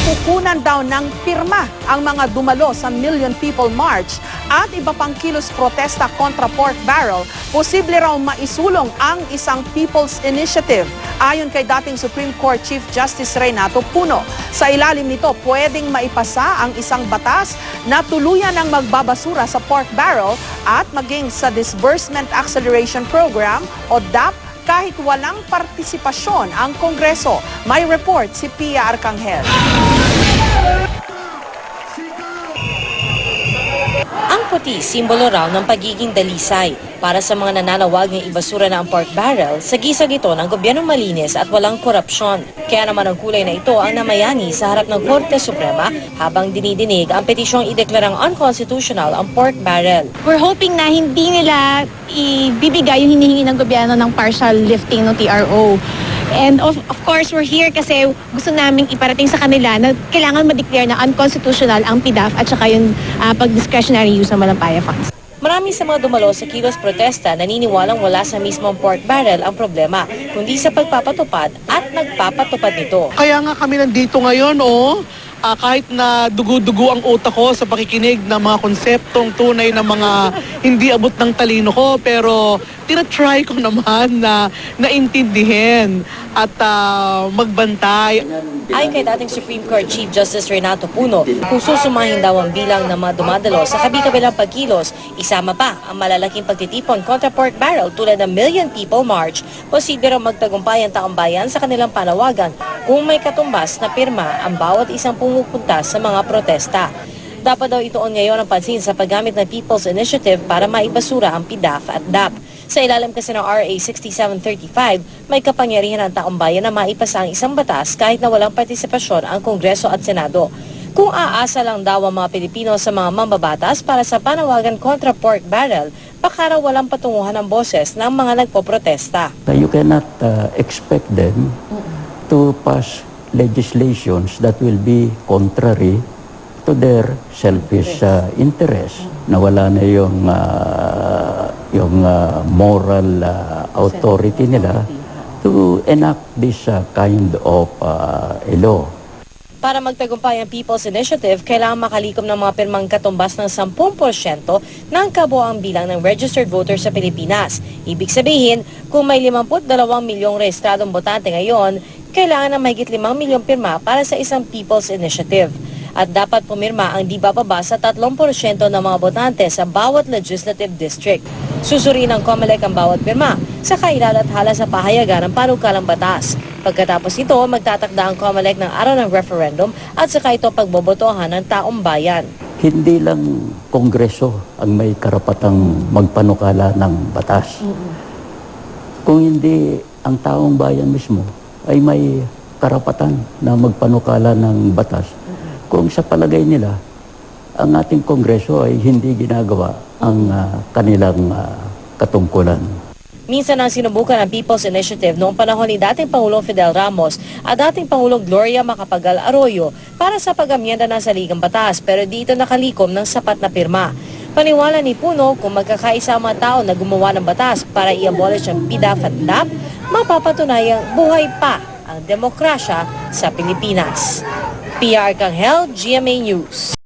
kukunan daw ng pirma ang mga dumalo sa Million People March at iba pang kilos protesta kontra pork barrel, posible raw maisulong ang isang People's Initiative. Ayon kay dating Supreme Court Chief Justice Renato Puno, sa ilalim nito pwedeng maipasa ang isang batas na tuluyan ng magbabasura sa pork barrel at maging sa Disbursement Acceleration Program o DAP kahit walang partisipasyon ang Kongreso. May report si Pia Arcangel. Ang puti, simbolo raw ng pagiging dalisay para sa mga nananawag ng ibasura na ang pork barrel sa gisag ito ng gobyernong malinis at walang korupsyon. Kaya naman ang kulay na ito ang namayani sa harap ng Korte Suprema habang dinidinig ang petisyong ideklarang unconstitutional ang pork barrel. We're hoping na hindi nila ibibigay yung hinihingi ng gobyerno ng partial lifting ng TRO. And of course, we're here kasi gusto namin iparating sa kanila na kailangan ma-declare na unconstitutional ang PDAF at saka yung pag-discretionary use ng Malampaya funds. Marami sa mga dumalo sa kilos protesta naniniwalang wala sa mismong pork barrel ang problema, kundi sa pagpapatupad at nagpapatupad nito. Kaya nga kami nandito ngayon, kahit na dugo-dugo ang utak ko sa pakikinig ng mga konseptong tunay na mga hindi abot ng talino ko, pero tinatry ko naman na naintindihin at magbantay. Ayon kay dating Supreme Court Chief Justice Renato Puno, kung susumahin daw ang bilang ng mga dumadalo sa kabi-kabilang pagkilos, isama pa ang malalaking pagtitipon kontra pork barrel tulad ng Million People March, posible raw magtagumpay ang taong bayan sa kanilang panawagan kung may katumbas na pirma ang bawat isang pumupunta sa mga protesta. Dapat daw ituon ngayon ang pansin sa paggamit ng People's Initiative para maibasura ang PDAF at DAP. Sa ilalim kasi ng RA 6735, may kapangyarihan ng taong bayan na maipasa ang isang batas kahit na walang partisipasyon ang Kongreso at Senado. Kung aasa lang daw ang mga Pilipino sa mga mambabatas para sa panawagan kontra pork barrel, baka raw walang patunguhan ng boses ng mga nagpoprotesta. You cannot expect them to pass legislations that will be contrary to their selfish interest, na wala na yung moral authority nila to enact this kind of a law. Para magtagumpay ang People's Initiative, kailangan makalikom ng mga pirmang katumbas ng 10% ng kabuoang bilang ng registered voters sa Pilipinas. Ibig sabihin, kung may 52 milyong rehistradong botante ngayon, kailangan ng mahigit 5 milyong pirma para sa isang People's Initiative. At dapat pumirma ang di bababa sa 3% ng mga botante sa bawat legislative district. Susuriin ng COMELEC ang bawat pirma sa kailalathala sa pahayagan ng panukalang batas. Pagkatapos ito, magtatakda ang COMELEC ng araw ng referendum at saka ito pagbobotohan ng taong bayan. Hindi lang Kongreso ang may karapatang magpanukala ng batas. Kung hindi ang taong bayan mismo ay may karapatan na magpanukala ng batas, kung sa palagay nila ang ating Kongreso ay hindi ginagawa ang kanilang katungkulan. Minsan ang sinubukan ng People's Initiative noong panahon ni dating Pangulong Fidel Ramos at dating Pangulong Gloria Macapagal Arroyo para sa pag-amyenda ng saligang batas, pero dito nakalikom ng sapat na pirma. Paniwala ni Puno, kung magkakaisa ang mga tao na gumawa ng batas para i-abolish ang PDAF at DAP, mapapatunayang buhay pa ang demokrasya sa Pilipinas. Pia Arcangel, GMA News.